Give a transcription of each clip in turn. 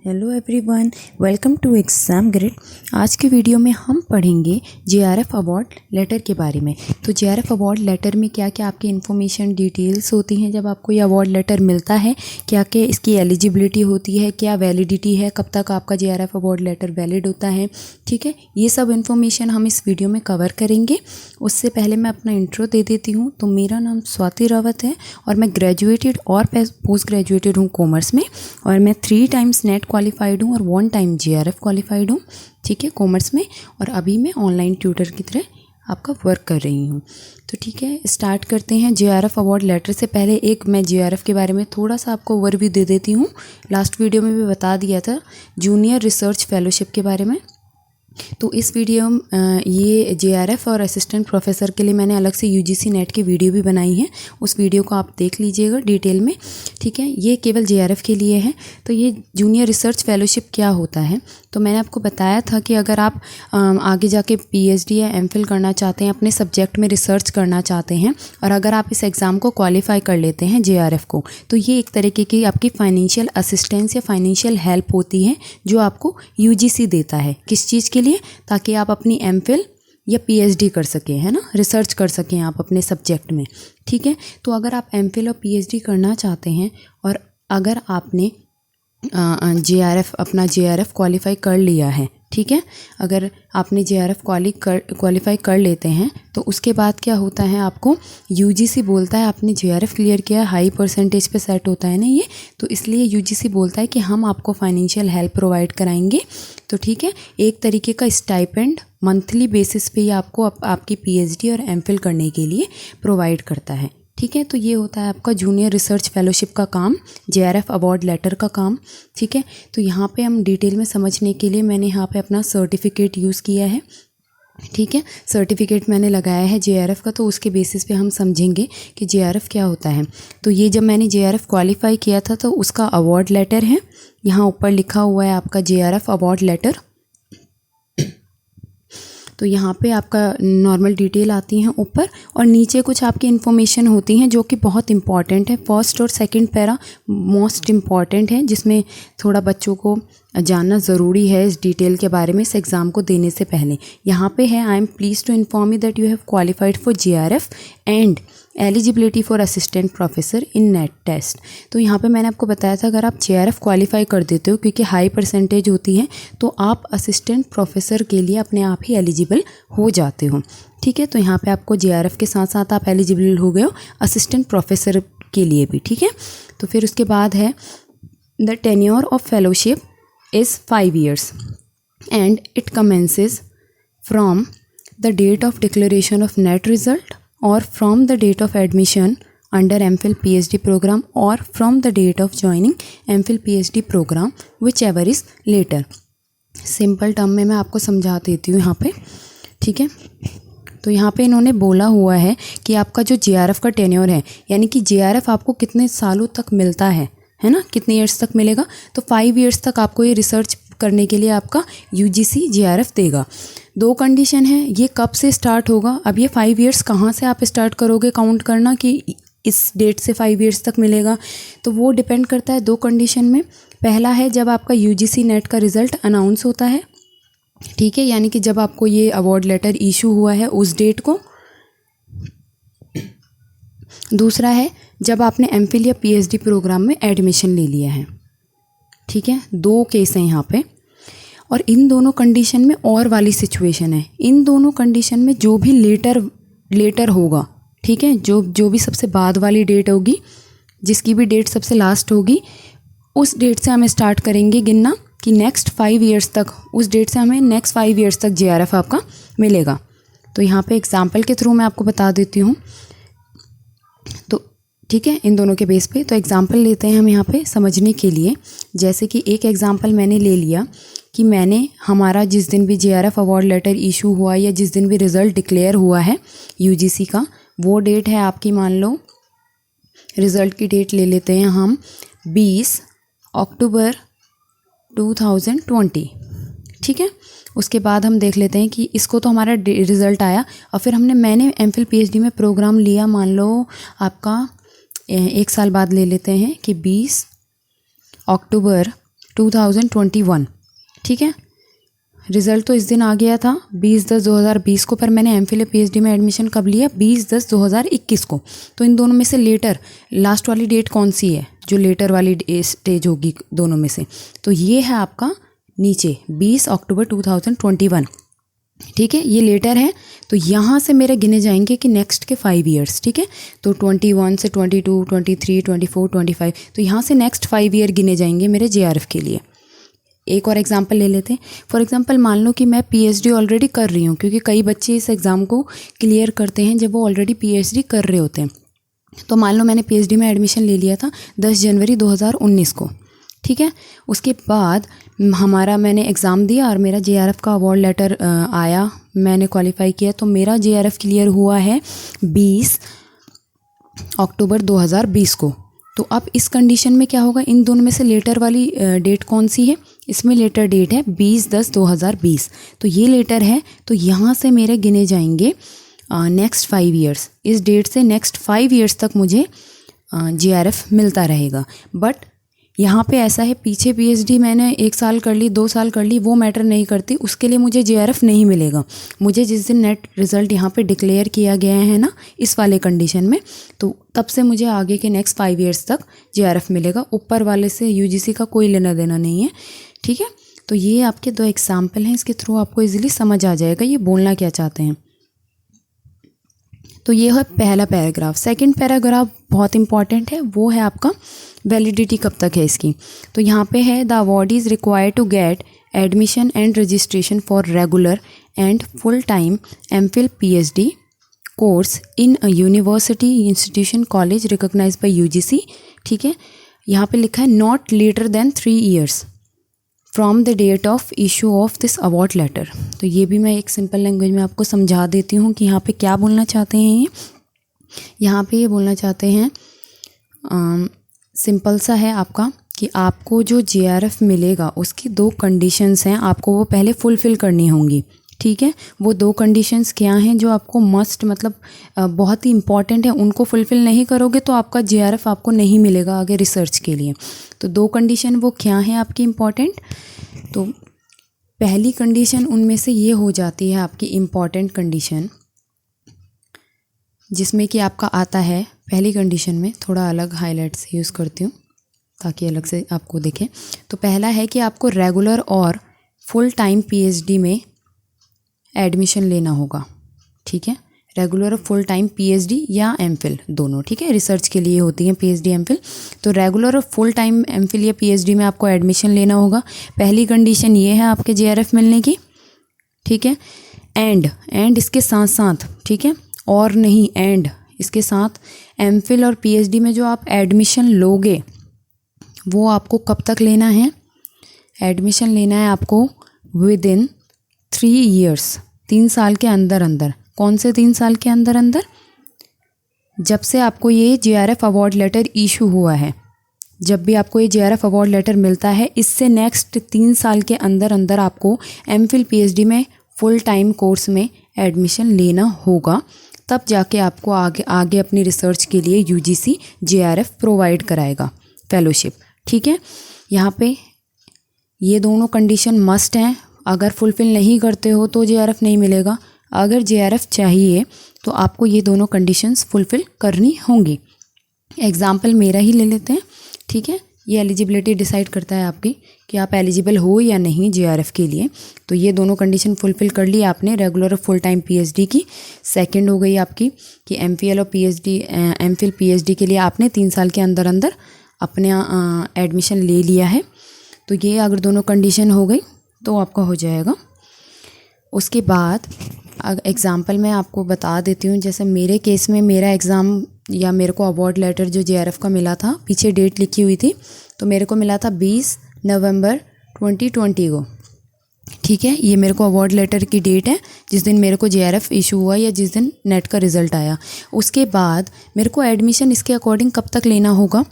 Hello everyone, welcome to exam grid. आज के video में हम पढ़ेंगे जेआरएफ अवार्ड लेटर के बारे में। तो जेआरएफ अवार्ड लेटर में क्या क्या आपकी इन्फॉर्मेशन डिटेल्स होती हैं जब आपको ये अवार्ड लेटर मिलता है, क्या क्या इसकी एलिजिबिलिटी होती है, क्या वैलिडिटी है, कब तक आपका जेआरएफ अवार्ड लेटर वैलिड होता है। ठीक है, ये सब इन्फॉर्मेशन हम इस वीडियो में कवर करेंगे। उससे पहले मैं अपना इंट्रो दे देती हूँ। तो मेरा नाम स्वाति रावत है और मैं ग्रेजुएटेड और पोस्ट ग्रेजुएटेड हूँ कॉमर्स में, और मैं 3 टाइम्स नेट क्वालिफाइड हूँ और 1 टाइम जेआरएफ क्वालिफाइड हूँ। ठीक है, कॉमर्स में। और अभी मैं ऑनलाइन ट्यूटर की तरह आपका वर्क कर रही हूँ। तो ठीक है, स्टार्ट करते हैं। जेआरएफ अवार्ड लेटर से पहले एक मैं जेआरएफ के बारे में थोड़ा सा आपको ओवरव्यू दे देती हूँ। लास्ट वीडियो में भी बता दिया था जूनियर रिसर्च फेलोशिप के बारे में। तो इस वीडियो में ये जेआरएफ और असिस्टेंट प्रोफेसर के लिए मैंने अलग से यूजीसी नेट की वीडियो भी बनाई है। उस वीडियो को आप देख लीजिएगा डिटेल में। ठीक है, ये केवल जेआरएफ के लिए है। तो ये जूनियर रिसर्च फेलोशिप क्या होता है, तो मैंने आपको बताया था कि अगर आप आगे जाके पीएचडी या एमफिल करना चाहते हैं, अपने सब्जेक्ट में रिसर्च करना चाहते हैं, और अगर आप इस एग्ज़ाम को क्वालिफाई कर लेते हैं जेआरएफ को, तो ये एक तरीके की आपकी फाइनेंशियल असिस्टेंस या फाइनेंशियल हेल्प होती है जो आपको यूजीसी देता है। किस चीज़ के लिए? ताकि आप अपनी एमफिल या पीएचडी कर सकें, है ना, रिसर्च कर सकें आप अपने सब्जेक्ट में। ठीक है, तो अगर आप एमफिल और पीएचडी करना चाहते हैं और अगर आपने जेआरएफ अपना जेआरएफ क्वालिफाई कर लिया है, ठीक है, अगर आपने जेआरएफ क्वालिफाई कर लेते हैं तो उसके बाद क्या होता है, आपको यूजीसी बोलता है आपने जेआरएफ क्लियर किया, हाई परसेंटेज पे सेट होता है ना ये, तो इसलिए यूजीसी बोलता है कि हम आपको फाइनेंशियल हेल्प प्रोवाइड कराएंगे। तो ठीक है, एक तरीके का स्टाइपेंड मंथली बेसिस पे ये आपको आपकी पीएचडी और एमफिल करने के लिए प्रोवाइड करता है। ठीक है, तो ये होता है आपका जूनियर रिसर्च फेलोशिप का काम, जेआरएफ अवार्ड लेटर का काम। ठीक है, तो यहाँ पे हम डिटेल में समझने के लिए मैंने यहाँ पे अपना सर्टिफिकेट यूज़ किया है। ठीक है, सर्टिफिकेट मैंने लगाया है जेआरएफ का, तो उसके बेसिस पे हम समझेंगे कि जेआरएफ क्या होता है। तो ये जब मैंने जेआरएफ क्वालिफाई किया था तो उसका अवार्ड लेटर है, यहाँ ऊपर लिखा हुआ है आपका जेआरएफ अवार्ड लेटर। तो यहाँ पे आपका नॉर्मल डिटेल आती हैं ऊपर, और नीचे कुछ आपकी इन्फॉर्मेशन होती हैं जो कि बहुत इंपॉर्टेंट है। फर्स्ट और सेकंड पैरा मोस्ट इम्पॉर्टेंट है, जिसमें थोड़ा बच्चों को जानना ज़रूरी है इस डिटेल के बारे में इस एग्ज़ाम को देने से पहले। यहाँ पे है, I am please to inform you that you have qualified for JRF and eligibility for assistant professor in NET test. तो यहाँ पे मैंने आपको बताया था अगर आप जेआरएफ क्वालिफाई कर देते हो, क्योंकि हाई परसेंटेज होती है, तो आप असिस्टेंट प्रोफेसर के लिए अपने आप ही एलिजिबल हो जाते हो। ठीक है, तो यहाँ पे आपको जेआरएफ के साथ साथ आप एलिजिबल हो गए हो असिस्टेंट प्रोफेसर के लिए भी। ठीक है, तो फिर उसके बाद है the tenure of fellowship is 5 years and it commences from the date of declaration of net result or from the date of admission under MPhil PhD program or from the date of joining MPhil PhD program whichever is later। Simple term में मैं आपको समझा देती हूँ यहाँ पे। ठीक है, तो यहाँ पे इन्होंने बोला हुआ है कि आपका जो जेआरएफ का टेन्योर है, यानी कि जेआरएफ आपको कितने सालों तक मिलता है ना, कितने ईयर्स तक मिलेगा, तो 5 ईयर्स तक आपको ये रिसर्च करने के लिए आपका यूजीसी जेआरएफ देगा। 2 कंडीशन है, ये कब से स्टार्ट होगा। अब ये 5 ईयर्स कहाँ से आप स्टार्ट करोगे काउंट करना कि इस डेट से 5 ईयर्स तक मिलेगा, तो वो डिपेंड करता है 2 कंडीशन में। पहला है जब आपका यूजीसी नेट का रिज़ल्ट अनाउंस होता है, ठीक है, यानी कि जब आपको ये अवार्ड लेटर इशू हुआ है उस डेट को। दूसरा है जब आपने एमफिल या पीएचडी प्रोग्राम में एडमिशन ले लिया है। ठीक है, 2 केस हैं यहाँ पे, और इन दोनों कंडीशन में और वाली सिचुएशन है। इन दोनों कंडीशन में जो भी लेटर होगा, ठीक है, जो भी सबसे बाद वाली डेट होगी, जिसकी भी डेट सबसे लास्ट होगी, उस डेट से हमें स्टार्ट करेंगे गिनना कि नेक्स्ट 5 ईयर्स तक, उस डेट से हमें नेक्स्ट 5 ईयर्स तक जेआरएफ आपका मिलेगा। तो यहाँ पे एग्जाम्पल के थ्रू मैं आपको बता देती हूँ। तो ठीक है, इन दोनों के बेस पे तो एग्जाम्पल लेते हैं हम यहाँ पे समझने के लिए। जैसे कि एक एग्जाम्पल मैंने ले लिया कि मैंने हमारा जिस दिन भी जेआरएफ अवार्ड लेटर इशू हुआ या जिस दिन भी रिज़ल्ट डिक्लेयर हुआ है यूजीसी का, वो डेट है आपकी, मान लो रिज़ल्ट की डेट ले लेते हैं हम 20 अक्टूबर 2020। ठीक है, उसके बाद हम देख लेते हैं कि इसको तो हमारा रिज़ल्ट आया, और फिर मैंने एमफिल पीएचडी में प्रोग्राम लिया, मान लो आपका 1 साल बाद ले लेते हैं कि 20 अक्टूबर 2021, ठीक है। रिज़ल्ट तो इस दिन आ गया था 20/10/2020 को, पर मैंने एमफिल पीएचडी में एडमिशन कब लिया? 20/10/2021 को। तो इन दोनों में से लेटर लास्ट वाली डेट कौन सी है जो लेटर वाली स्टेज होगी दोनों में से? तो ये है आपका नीचे 20 अक्टूबर 2021, ठीक है। ये लेटर है, तो यहाँ से मेरे गिने जाएंगे कि नेक्स्ट के 5 ईयर्स, ठीक है। तो 21 से 22, 23, 24, 25, तो यहाँ से नेक्स्ट 5 ईयर गिने जाएंगे मेरे जेआरएफ के लिए। एक और एग्जांपल ले लेते हैं। फॉर एग्जांपल मान लो कि मैं पीएचडी ऑलरेडी कर रही हूँ, क्योंकि कई बच्चे इस एग्ज़ाम को क्लियर करते हैं जब वो ऑलरेडी पीएचडी कर रहे होते हैं। तो मान लो मैंने पीएचडी में एडमिशन ले लिया था 10 जनवरी 2019 को, ठीक है। उसके बाद मैंने एग्ज़ाम दिया और मेरा जेआरएफ का अवार्ड लेटर आया, मैंने क्वालिफाई किया, तो मेरा जेआरएफ क्लियर हुआ है 20 अक्टूबर 2020 को। तो अब इस कंडीशन में क्या होगा? इन दोनों में से लेटर वाली डेट कौन सी है? इसमें लेटर डेट है 20/10/2020, तो ये लेटर है। तो यहाँ से मेरे गिने जाएंगे नेक्स्ट 5 ईयर्स। इस डेट से नेक्स्ट 5 ईयर्स तक मुझे जेआरएफ मिलता रहेगा। बट यहाँ पे ऐसा है, पीछे पीएचडी मैंने 1 साल कर ली, 2 साल कर ली, वो मैटर नहीं करती, उसके लिए मुझे जेआरएफ नहीं मिलेगा। मुझे जिस दिन नेट रिज़ल्ट यहाँ पे डिक्लेयर किया गया है ना इस वाले कंडीशन में, तो तब से मुझे आगे के नेक्स्ट 5 ईयर्स तक जेआरएफ मिलेगा। ऊपर वाले से यूजीसी का कोई लेना देना नहीं है, ठीक है। तो ये आपके 2 एग्जाम्पल हैं, इसके थ्रू आपको इजीली समझ आ जाएगा ये बोलना क्या चाहते हैं। तो ये है पहला पैराग्राफ। सेकंड पैराग्राफ बहुत इंपॉर्टेंट है, वो है आपका वैलिडिटी कब तक है इसकी। तो यहाँ पे है the award is required to get admission and registration for regular and full time MPhil PhD course in a university institution college recognised by UGC, ठीक है। यहाँ पे लिखा है not later than 3 years from the date of issue of this award letter. तो ये भी मैं एक सिंपल लैंग्वेज में आपको समझा देती हूँ कि यहाँ पे क्या बोलना चाहते हैं। यहाँ पे ये बोलना चाहते हैं, सिंपल सा है आपका, कि आपको जो जेआरएफ मिलेगा उसकी 2 कंडीशंस हैं, आपको वो पहले फुलफ़िल करनी होंगी, ठीक है। वो 2 कंडीशंस क्या हैं जो आपको मस्ट मतलब बहुत ही इंपॉर्टेंट है, उनको फुलफ़िल नहीं करोगे तो आपका जेआरएफ आपको नहीं मिलेगा आगे रिसर्च के लिए। तो 2 कंडीशन वो क्या हैं आपकी इम्पॉर्टेंट? तो पहली कंडीशन उनमें से ये हो जाती है आपकी इम्पॉर्टेंट कंडीशन, जिसमें कि आपका आता है पहली कंडीशन में, थोड़ा अलग हाईलाइट से यूज़ करती हूँ ताकि अलग से आपको दिखे। तो पहला है कि आपको रेगुलर और फुल टाइम पीएचडी में एडमिशन लेना होगा, ठीक है। रेगुलर और फुल टाइम पीएचडी या एमफिल दोनों, ठीक है, रिसर्च के लिए होती हैं पीएचडी एमफिल। तो रेगुलर और फुल टाइम एमफिल या पीएचडी में आपको एडमिशन लेना होगा। पहली कंडीशन ये है आपके जेआरएफ मिलने की, ठीक है। एंड इसके साथ साथ, ठीक है, और नहीं, एंड इसके साथ एमफिल और पीएचडी में जो आप एडमिशन लोगे वो आपको कब तक लेना है? एडमिशन लेना है आपको विद इन 3 ईयर्स, 3 साल के अंदर अंदर। कौन से 3 साल के अंदर अंदर? जब से आपको ये जेआरएफ अवार्ड लेटर इशू हुआ है, जब भी आपको ये जेआरएफ अवार्ड लेटर मिलता है, इससे नेक्स्ट 3 साल के अंदर अंदर आपको एमफिल पीएचडी में फुल टाइम कोर्स में एडमिशन लेना होगा। तब जाके आपको आगे अपनी रिसर्च के लिए यूजीसी जेआरएफ प्रोवाइड कराएगा, फेलोशिप, ठीक है। यहाँ पे ये दोनों कंडीशन मस्ट हैं। अगर फुलफ़िल नहीं करते हो तो जेआरएफ नहीं मिलेगा। अगर जेआरएफ चाहिए तो आपको ये दोनों कंडीशंस फुलफ़िल करनी होंगी। एग्जाम्पल मेरा ही ले लेते हैं, ठीक है। ये एलिजिबिलिटी डिसाइड करता है आपकी कि आप एलिजिबल हो या नहीं जेआरएफ के लिए। तो ये दोनों कंडीशन फुलफ़िल कर ली आपने रेगुलर और फुल टाइम पीएचडी की। सेकंड हो गई आपकी कि एमफिल और पीएचडी, एमफिल पीएचडी के लिए आपने 3 साल के अंदर अंदर अपने एडमिशन ले लिया है। तो ये अगर दोनों कंडीशन हो गई तो आपका हो जाएगा। उसके बाद एग्ज़ाम्पल मैं आपको बता देती हूँ। जैसे मेरे केस में मेरा एग्ज़ाम या मेरे को अवार्ड लेटर जो जेआरएफ का मिला था, पीछे डेट लिखी हुई थी, तो मेरे को मिला था 20 नवंबर 2020 को, ठीक है। ये मेरे को अवार्ड लेटर की डेट है जिस दिन मेरे को जेआरएफ इशू हुआ या जिस दिन नेट का रिज़ल्ट आया। उसके बाद मेरे को एडमिशन इसके अकॉर्डिंग कब तक लेना होगा?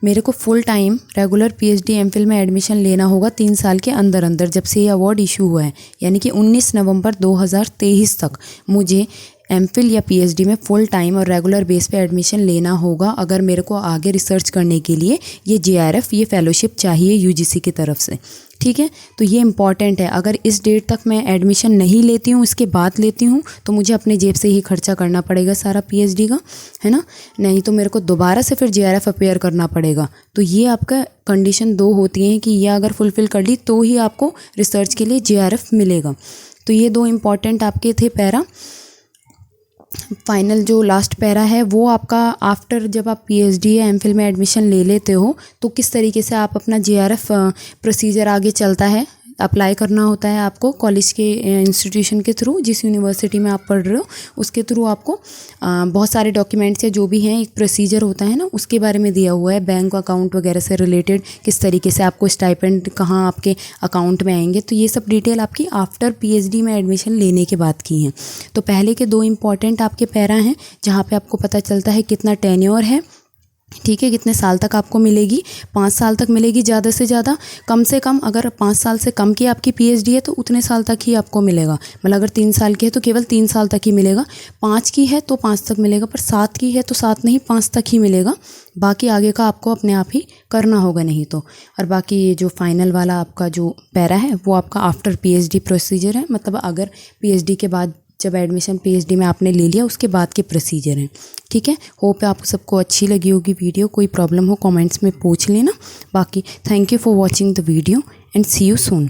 मेरे को full time regular PhD MPhil में एडमिशन लेना होगा 3 साल के अंदर अंदर, जब से ये अवार्ड इशू हुआ है, यानी कि 19 नवंबर 2023 तक मुझे एमफिल या पीएचडी में फुल टाइम और रेगुलर बेस पे एडमिशन लेना होगा अगर मेरे को आगे रिसर्च करने के लिए ये जेआरएफ ये फेलोशिप चाहिए यूजीसी की तरफ से। ठीक है, तो ये इम्पॉर्टेंट है। अगर इस डेट तक मैं एडमिशन नहीं लेती हूँ, इसके बाद लेती हूँ, तो मुझे अपने जेब से ही खर्चा करना पड़ेगा सारा पीएचडी का, है ना। नहीं तो मेरे को दोबारा से फिर जेआरएफ अपेयर करना पड़ेगा। तो ये आपका कंडीशन 2 होती हैं कि ये अगर फुलफ़िल कर ली तो ही आपको रिसर्च के लिए जेआरएफ मिलेगा। तो ये 2 इम्पॉर्टेंट आपके थे पैरा। फाइनल जो लास्ट पैरा है वो आपका आफ्टर जब आप पीएचडी या एमफिल में एडमिशन ले लेते हो तो किस तरीके से आप अपना जेआरएफ प्रोसीजर आगे चलता है, अप्लाई करना होता है आपको कॉलेज के इंस्टीट्यूशन के थ्रू, जिस यूनिवर्सिटी में आप पढ़ रहे हो उसके थ्रू आपको बहुत सारे डॉक्यूमेंट्स या जो भी हैं एक प्रोसीजर होता है ना, उसके बारे में दिया हुआ है। बैंक अकाउंट वगैरह से रिलेटेड किस तरीके से आपको स्टाइपेंड कहाँ आपके अकाउंट में आएंगे, तो ये सब डिटेल आपकी आफ्टर पीएचडी में एडमिशन लेने के बाद की हैं। तो पहले के 2 इम्पॉर्टेंट आपके पैरा हैं जहाँ पर आपको पता चलता है कितना टेन्योर है, ठीक है, कितने साल तक आपको मिलेगी। 5 साल तक मिलेगी ज़्यादा से ज़्यादा, कम से कम अगर 5 साल से कम की आपकी पीएचडी है तो उतने साल तक ही आपको मिलेगा। मतलब अगर 3 साल की है तो केवल 3 साल तक ही मिलेगा, 5 की है तो 5 तक मिलेगा, पर 7 की है तो 7 नहीं 5 तक ही मिलेगा। बाकी आगे का आपको अपने आप ही करना होगा नहीं तो। और बाकी ये जो फाइनल वाला आपका जो पैरा है वो आपका आफ्टर पीएचडी प्रोसीजर है, मतलब अगर पीएचडी के बाद जब एडमिशन पीएचडी में आपने ले लिया उसके बाद के प्रोसीजर हैं। ठीक है, होप आपको सबको अच्छी लगी होगी वीडियो। कोई प्रॉब्लम हो कमेंट्स में पूछ लेना। बाकी thank you for watching the video and see you soon.